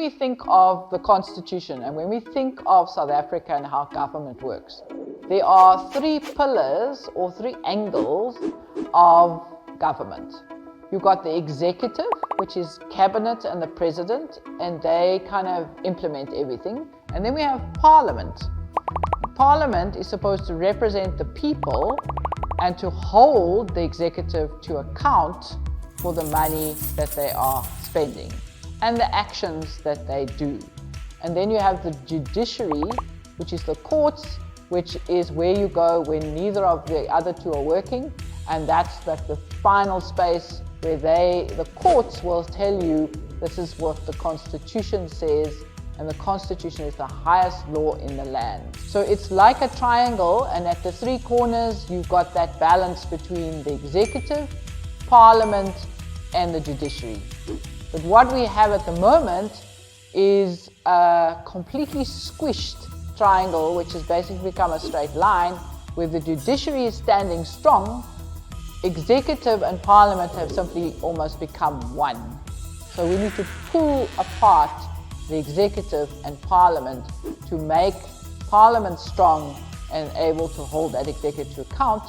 we think of the Constitution and when we think of South Africa and how government works, there are three pillars or three angles of government. You've got the executive, which is cabinet and the president, and they kind of implement everything. And then we have parliament. Parliament is supposed to represent the people and to hold the executive to account for the money that they are spending and the actions that they do. And then you have the judiciary, which is the courts, which is where you go when neither of the other two are working, and that's like the final space where the courts will tell you this is what the Constitution says, and the Constitution is the highest law in the land. So it's like a triangle, and at the three corners you've got that balance between the executive, parliament, and the judiciary. But what we have at the moment is a completely squished triangle, which has basically become a straight line, where the judiciary is standing strong, executive and parliament have simply almost become one. So we need to pull apart the executive and parliament to make parliament strong and able to hold that executive to account,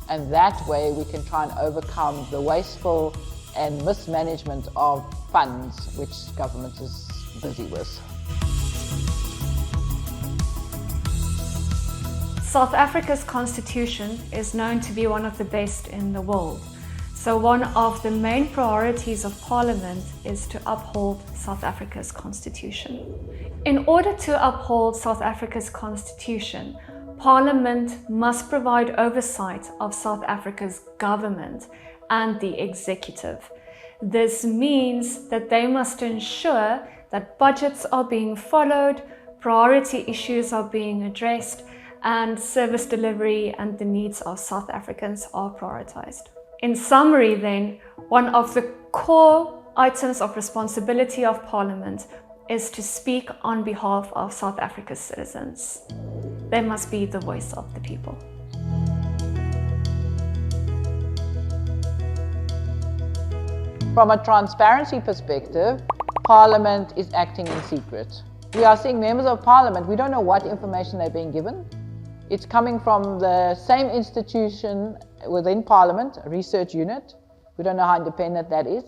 and that way we can try and overcome the wasteful and mismanagement of funds which government is busy with. South Africa's constitution is known to be one of the best in the world. So one of the main priorities of Parliament is to uphold South Africa's constitution. In order to uphold South Africa's constitution, Parliament must provide oversight of South Africa's government and the executive. This means that they must ensure that budgets are being followed, priority issues are being addressed, and service delivery and the needs of South Africans are prioritized. In summary then, one of the core items of responsibility of Parliament is to speak on behalf of South Africa's citizens. They must be the voice of the people. From a transparency perspective, Parliament is acting in secret. We are seeing members of Parliament, we don't know what information they're being given. It's coming from the same institution within Parliament, a research unit. We don't know how independent that is.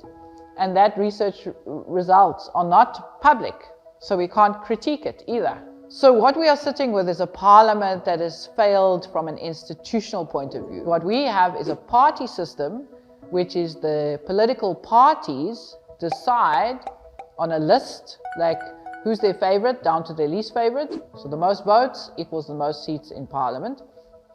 And that research results are not public, so we can't critique it either. So what we are sitting with is a Parliament that has failed from an institutional point of view. What we have is a party system, which is the political parties decide on a list, like who's their favorite down to their least favorite. So the most votes equals the most seats in Parliament.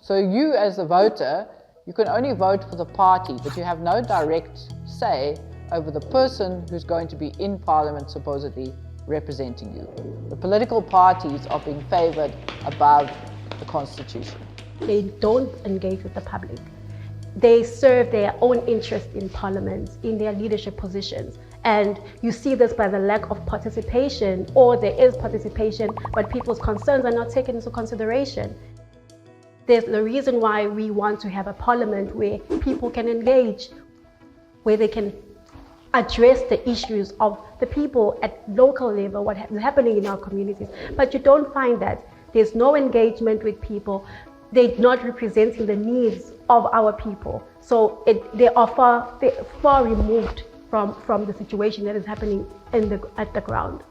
So you as a voter, you can only vote for the party, but you have no direct say over the person who's going to be in Parliament supposedly representing you. The political parties are being favored above the Constitution. They don't engage with the public. They serve their own interest in Parliament, in their leadership positions. And you see this by the lack of participation, or there is participation, but people's concerns are not taken into consideration. There's the reason why we want to have a Parliament where people can engage, where they can address the issues of the people at local level, what is happening in our communities. But you don't find that. There's no engagement with people. They're not representing the needs of our people. So they are far removed from the situation that is happening at the ground.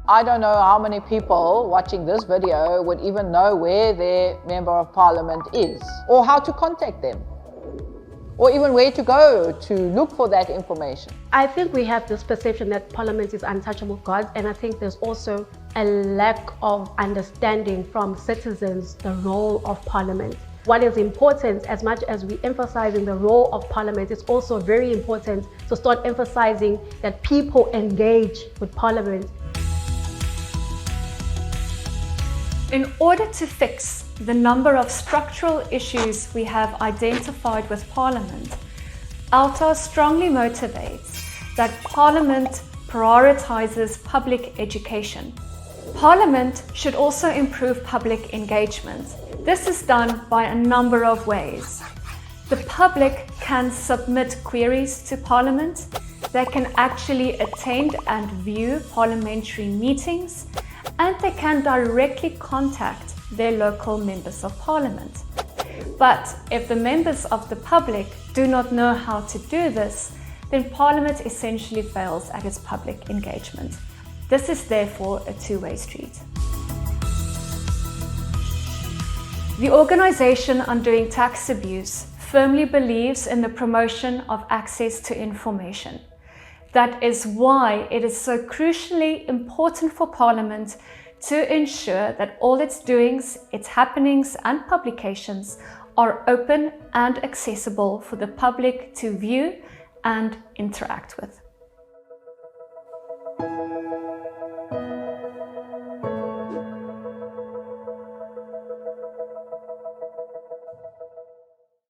I don't know how many people watching this video would even know where their Member of Parliament is, or how to contact them, or even where to go to look for that information. I think we have this perception that Parliament is untouchable gods, and I think there's also a lack of understanding from citizens the role of Parliament. What is important, as much as we emphasize in the role of Parliament, it's also very important to start emphasizing that people engage with Parliament. In order to fix the number of structural issues we have identified with Parliament, OUTA strongly motivates that Parliament prioritizes public education. Parliament should also improve public engagement. This is done by a number of ways. The public can submit queries to Parliament. they can actually attend and view parliamentary meetings, and they can directly contact their local members of parliament. But if the members of the public do not know how to do this, then Parliament essentially fails at its public engagement. This is therefore a two-way street. The Organisation Undoing Tax Abuse firmly believes in the promotion of access to information. That is why it is so crucially important for Parliament to ensure that all its doings, its happenings and publications are open and accessible for the public to view and interact with.